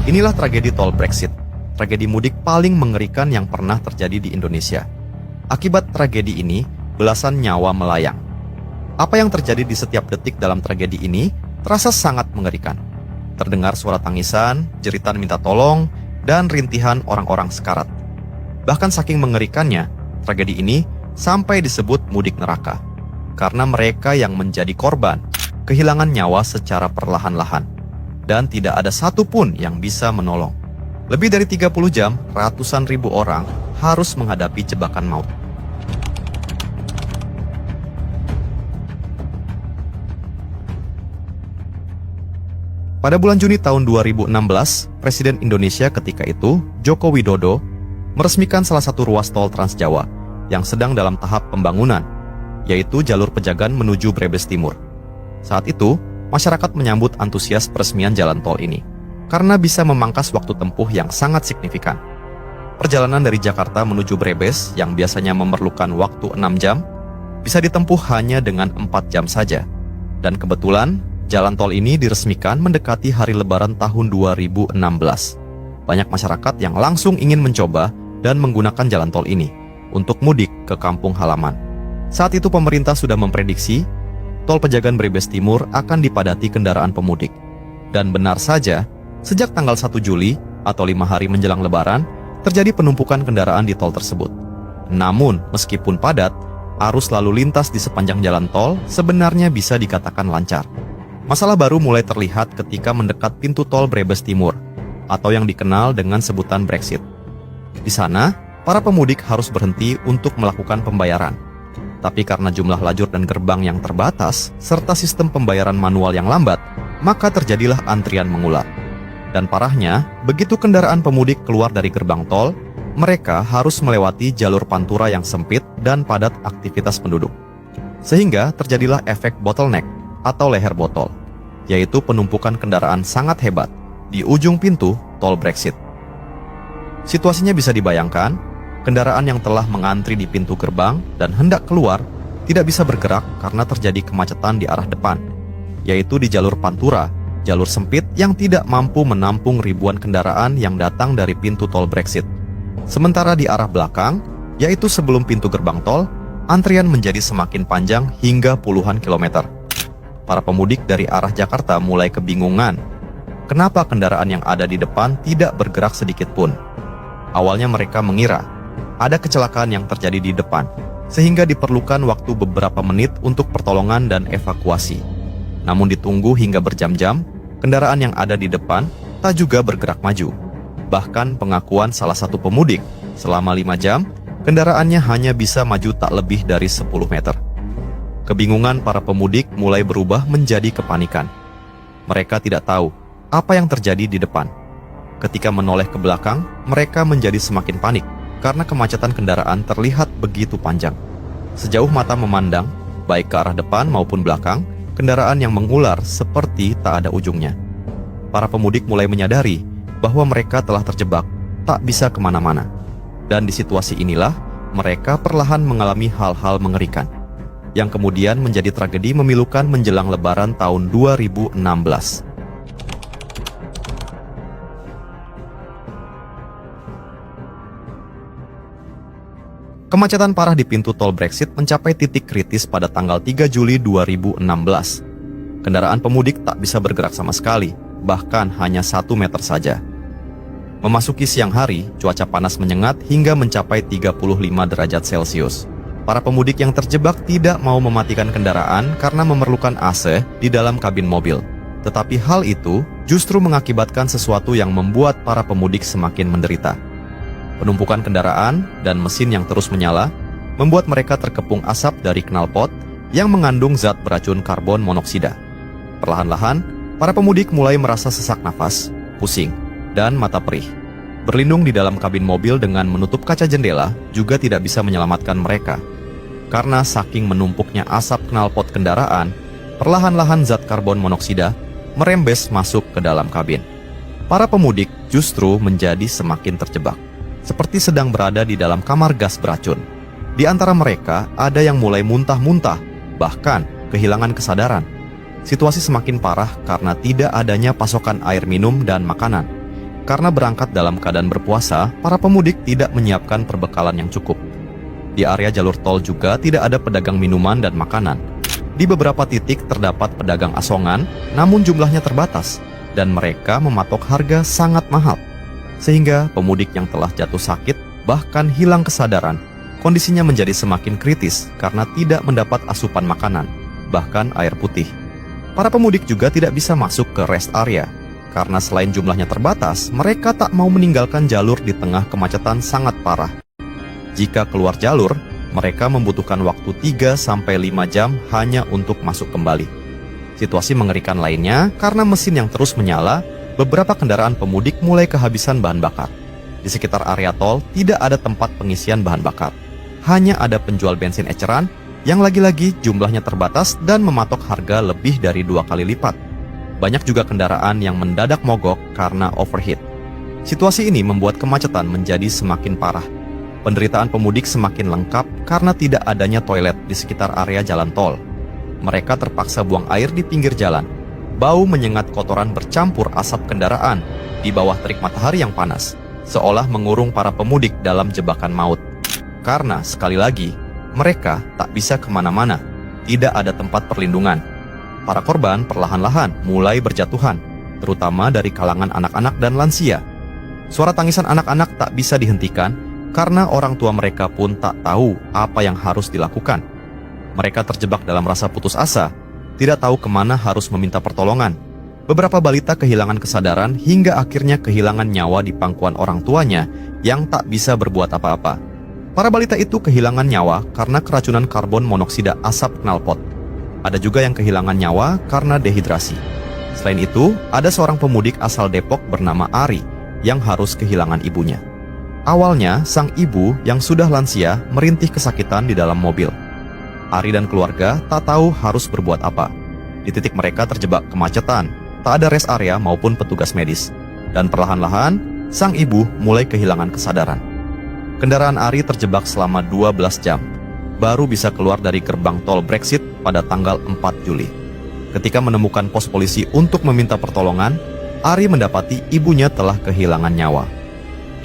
Inilah tragedi tol Brexit, tragedi mudik paling mengerikan yang pernah terjadi di Indonesia. Akibat tragedi ini, belasan nyawa melayang. Apa yang terjadi di setiap detik dalam tragedi ini terasa sangat mengerikan. Terdengar suara tangisan, jeritan minta tolong, dan rintihan orang-orang sekarat. Bahkan saking mengerikannya, tragedi ini sampai disebut mudik neraka. Karena mereka yang menjadi korban kehilangan nyawa secara perlahan-lahan. Dan tidak ada satupun yang bisa menolong. Lebih dari 30 jam, ratusan ribu orang harus menghadapi jebakan maut. Pada bulan Juni tahun 2016, Presiden Indonesia ketika itu, Joko Widodo, meresmikan salah satu ruas tol Trans Jawa yang sedang dalam tahap pembangunan, yaitu jalur Pejagan menuju Brebes Timur. Saat itu, masyarakat menyambut antusias peresmian jalan tol ini, karena bisa memangkas waktu tempuh yang sangat signifikan. Perjalanan dari Jakarta menuju Brebes yang biasanya memerlukan waktu 6 jam, bisa ditempuh hanya dengan 4 jam saja. Dan kebetulan, jalan tol ini diresmikan mendekati hari Lebaran tahun 2016. Banyak masyarakat yang langsung ingin mencoba dan menggunakan jalan tol ini untuk mudik ke kampung halaman. Saat itu pemerintah sudah memprediksi tol Pejagan Brebes Timur akan dipadati kendaraan pemudik. Dan benar saja, sejak tanggal 1 Juli atau 5 hari menjelang Lebaran, terjadi penumpukan kendaraan di tol tersebut. Namun, meskipun padat, arus lalu lintas di sepanjang jalan tol sebenarnya bisa dikatakan lancar. Masalah baru mulai terlihat ketika mendekat pintu tol Brebes Timur, atau yang dikenal dengan sebutan Brexit. Di sana, para pemudik harus berhenti untuk melakukan pembayaran. Tapi karena jumlah lajur dan gerbang yang terbatas, serta sistem pembayaran manual yang lambat, maka terjadilah antrian mengular. Dan parahnya, begitu kendaraan pemudik keluar dari gerbang tol, mereka harus melewati jalur pantura yang sempit dan padat aktivitas penduduk. Sehingga terjadilah efek bottleneck atau leher botol, yaitu penumpukan kendaraan sangat hebat di ujung pintu tol Brexit. Situasinya bisa dibayangkan, kendaraan yang telah mengantri di pintu gerbang dan hendak keluar tidak bisa bergerak karena terjadi kemacetan di arah depan, yaitu di jalur pantura, jalur sempit yang tidak mampu menampung ribuan kendaraan yang datang dari pintu tol Brexit. Sementara di arah belakang, yaitu sebelum pintu gerbang tol, antrian menjadi semakin panjang hingga puluhan kilometer. Para pemudik dari arah Jakarta mulai kebingungan. Kenapa kendaraan yang ada di depan tidak bergerak sedikit pun? Awalnya mereka mengira ada kecelakaan yang terjadi di depan, sehingga diperlukan waktu beberapa menit untuk pertolongan dan evakuasi. Namun ditunggu hingga berjam-jam, kendaraan yang ada di depan tak juga bergerak maju. Bahkan pengakuan salah satu pemudik, selama 5 jam, kendaraannya hanya bisa maju tak lebih dari 10 meter. Kebingungan para pemudik mulai berubah menjadi kepanikan. Mereka tidak tahu apa yang terjadi di depan. Ketika menoleh ke belakang, mereka menjadi semakin panik karena kemacetan kendaraan terlihat begitu panjang. Sejauh mata memandang, baik ke arah depan maupun belakang, kendaraan yang mengular seperti tak ada ujungnya. Para pemudik mulai menyadari bahwa mereka telah terjebak, tak bisa kemana-mana. Dan di situasi inilah, mereka perlahan mengalami hal-hal mengerikan, yang kemudian menjadi tragedi memilukan menjelang Lebaran tahun 2016. Kemacetan parah di pintu tol Brexit mencapai titik kritis pada tanggal 3 Juli 2016. Kendaraan pemudik tak bisa bergerak sama sekali, bahkan hanya 1 meter saja. Memasuki siang hari, cuaca panas menyengat hingga mencapai 35 derajat Celcius. Para pemudik yang terjebak tidak mau mematikan kendaraan karena memerlukan AC di dalam kabin mobil. Tetapi hal itu justru mengakibatkan sesuatu yang membuat para pemudik semakin menderita. Penumpukan kendaraan dan mesin yang terus menyala membuat mereka terkepung asap dari knalpot yang mengandung zat beracun karbon monoksida. Perlahan-lahan, para pemudik mulai merasa sesak nafas, pusing, dan mata perih. Berlindung di dalam kabin mobil dengan menutup kaca jendela juga tidak bisa menyelamatkan mereka. Karena saking menumpuknya asap knalpot kendaraan, perlahan-lahan zat karbon monoksida merembes masuk ke dalam kabin. Para pemudik justru menjadi semakin terjebak, seperti sedang berada di dalam kamar gas beracun. Di antara mereka ada yang mulai muntah-muntah, bahkan kehilangan kesadaran. Situasi semakin parah karena tidak adanya pasokan air minum dan makanan. karena berangkat dalam keadaan berpuasa, para pemudik tidak menyiapkan perbekalan yang cukup. Di area jalur tol juga tidak ada pedagang minuman dan makanan. Di beberapa titik terdapat pedagang asongan, namun jumlahnya terbatas, dan mereka mematok harga sangat mahal. Sehingga pemudik yang telah jatuh sakit, bahkan hilang kesadaran, kondisinya menjadi semakin kritis karena tidak mendapat asupan makanan, bahkan air putih. Para pemudik juga tidak bisa masuk ke rest area, karena selain jumlahnya terbatas, mereka tak mau meninggalkan jalur di tengah kemacetan sangat parah. Jika keluar jalur, mereka membutuhkan waktu 3-5 jam hanya untuk masuk kembali. Situasi mengerikan lainnya karena mesin yang terus menyala, beberapa kendaraan pemudik mulai kehabisan bahan bakar. Di sekitar area tol tidak ada tempat pengisian bahan bakar. Hanya ada penjual bensin eceran yang lagi-lagi jumlahnya terbatas dan mematok harga lebih dari 2 kali lipat. Banyak juga kendaraan yang mendadak mogok karena overheat. Situasi ini membuat kemacetan menjadi semakin parah. Penderitaan pemudik semakin lengkap karena tidak adanya toilet di sekitar area jalan tol. Mereka terpaksa buang air di pinggir jalan. Bau menyengat kotoran bercampur asap kendaraan di bawah terik matahari yang panas, seolah mengurung para pemudik dalam jebakan maut. Karena sekali lagi, mereka tak bisa kemana-mana, tidak ada tempat perlindungan. Para korban perlahan-lahan mulai berjatuhan, terutama dari kalangan anak-anak dan lansia. Suara tangisan anak-anak tak bisa dihentikan, karena orang tua mereka pun tak tahu apa yang harus dilakukan. Mereka terjebak dalam rasa putus asa, tidak tahu kemana harus meminta pertolongan. Beberapa balita kehilangan kesadaran hingga akhirnya kehilangan nyawa di pangkuan orang tuanya yang tak bisa berbuat apa-apa. Para balita itu kehilangan nyawa karena keracunan karbon monoksida asap knalpot. Ada juga yang kehilangan nyawa karena dehidrasi. Selain itu, ada seorang pemudik asal Depok bernama Ari yang harus kehilangan ibunya. Awalnya, sang ibu yang sudah lansia merintih kesakitan di dalam mobil. Ari dan keluarga tak tahu harus berbuat apa. Di titik mereka terjebak kemacetan, tak ada rest area maupun petugas medis. Dan perlahan-lahan, sang ibu mulai kehilangan kesadaran. Kendaraan Ari terjebak selama 12 jam, baru bisa keluar dari gerbang tol Brexit pada tanggal 4 Juli. Ketika menemukan pos polisi untuk meminta pertolongan, Ari mendapati ibunya telah kehilangan nyawa.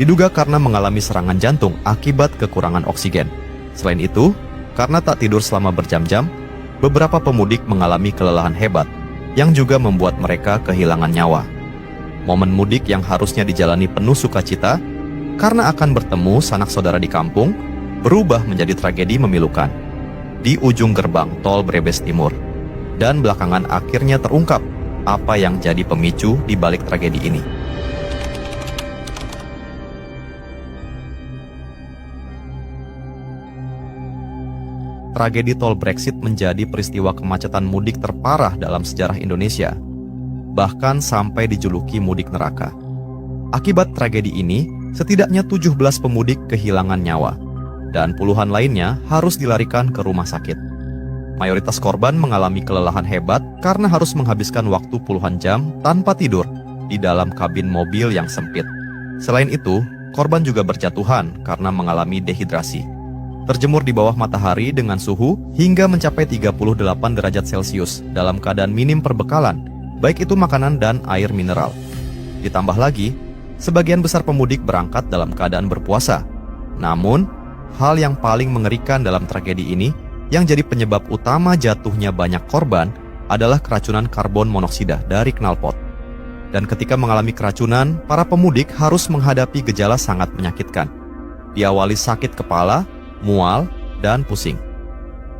Diduga karena mengalami serangan jantung akibat kekurangan oksigen. Selain itu, karena tak tidur selama berjam-jam, beberapa pemudik mengalami kelelahan hebat, yang juga membuat mereka kehilangan nyawa. Momen mudik yang harusnya dijalani penuh sukacita, karena akan bertemu sanak saudara di kampung, berubah menjadi tragedi memilukan. Di ujung gerbang tol Brebes Timur, dan belakangan akhirnya terungkap apa yang jadi pemicu di balik tragedi ini. Tragedi tol Brexit menjadi peristiwa kemacetan mudik terparah dalam sejarah Indonesia, bahkan sampai dijuluki mudik neraka. Akibat tragedi ini, setidaknya 17 pemudik kehilangan nyawa, dan puluhan lainnya harus dilarikan ke rumah sakit. Mayoritas korban mengalami kelelahan hebat karena harus menghabiskan waktu puluhan jam tanpa tidur di dalam kabin mobil yang sempit. Selain itu, korban juga berjatuhan karena mengalami dehidrasi. Terjemur di bawah matahari dengan suhu hingga mencapai 38 derajat Celcius dalam keadaan minim perbekalan, baik itu makanan dan air mineral. Ditambah lagi, sebagian besar pemudik berangkat dalam keadaan berpuasa. Namun, hal yang paling mengerikan dalam tragedi ini, yang jadi penyebab utama jatuhnya banyak korban, adalah keracunan karbon monoksida dari knalpot. Dan ketika mengalami keracunan, para pemudik harus menghadapi gejala sangat menyakitkan. Diawali sakit kepala, mual, dan pusing.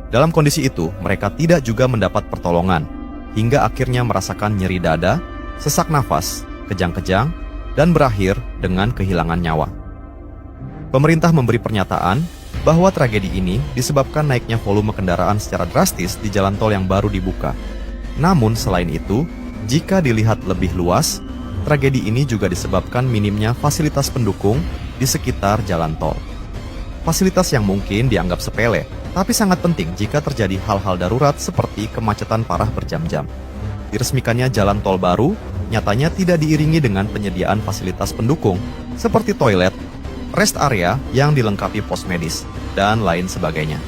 Dalam kondisi itu, mereka tidak juga mendapat pertolongan, hingga akhirnya merasakan nyeri dada, sesak nafas, kejang-kejang, dan berakhir dengan kehilangan nyawa. Pemerintah memberi pernyataan bahwa tragedi ini disebabkan naiknya volume kendaraan secara drastis di jalan tol yang baru dibuka. Namun selain itu, jika dilihat lebih luas, tragedi ini juga disebabkan minimnya fasilitas pendukung di sekitar jalan tol. Fasilitas yang mungkin dianggap sepele, tapi sangat penting jika terjadi hal-hal darurat seperti kemacetan parah berjam-jam. Diresmikannya jalan tol baru, nyatanya tidak diiringi dengan penyediaan fasilitas pendukung, seperti toilet, rest area yang dilengkapi pos medis, dan lain sebagainya.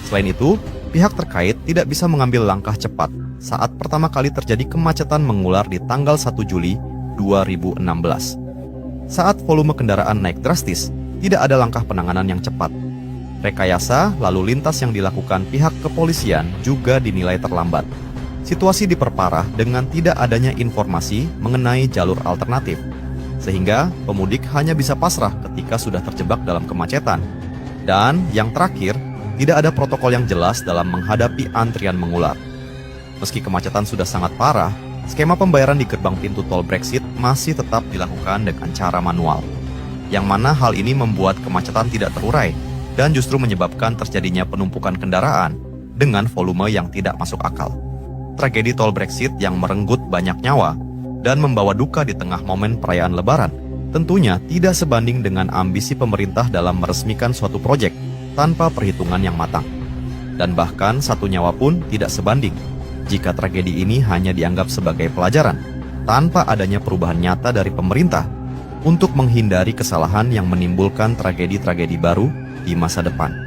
Selain itu, pihak terkait tidak bisa mengambil langkah cepat saat pertama kali terjadi kemacetan mengular di tanggal 1 Juli 2016. Saat volume kendaraan naik drastis, tidak ada langkah penanganan yang cepat. Rekayasa lalu lintas yang dilakukan pihak kepolisian juga dinilai terlambat. Situasi diperparah dengan tidak adanya informasi mengenai jalur alternatif, sehingga pemudik hanya bisa pasrah ketika sudah terjebak dalam kemacetan. Dan yang terakhir, tidak ada protokol yang jelas dalam menghadapi antrian mengular. Meski kemacetan sudah sangat parah, skema pembayaran di gerbang pintu tol Brexit masih tetap dilakukan dengan cara manual, yang mana hal ini membuat kemacetan tidak terurai dan justru menyebabkan terjadinya penumpukan kendaraan dengan volume yang tidak masuk akal. Tragedi tol Brexit yang merenggut banyak nyawa dan membawa duka di tengah momen perayaan Lebaran tentunya tidak sebanding dengan ambisi pemerintah dalam meresmikan suatu proyek tanpa perhitungan yang matang. Dan bahkan satu nyawa pun tidak sebanding jika tragedi ini hanya dianggap sebagai pelajaran tanpa adanya perubahan nyata dari pemerintah untuk menghindari kesalahan yang menimbulkan tragedi-tragedi baru di masa depan.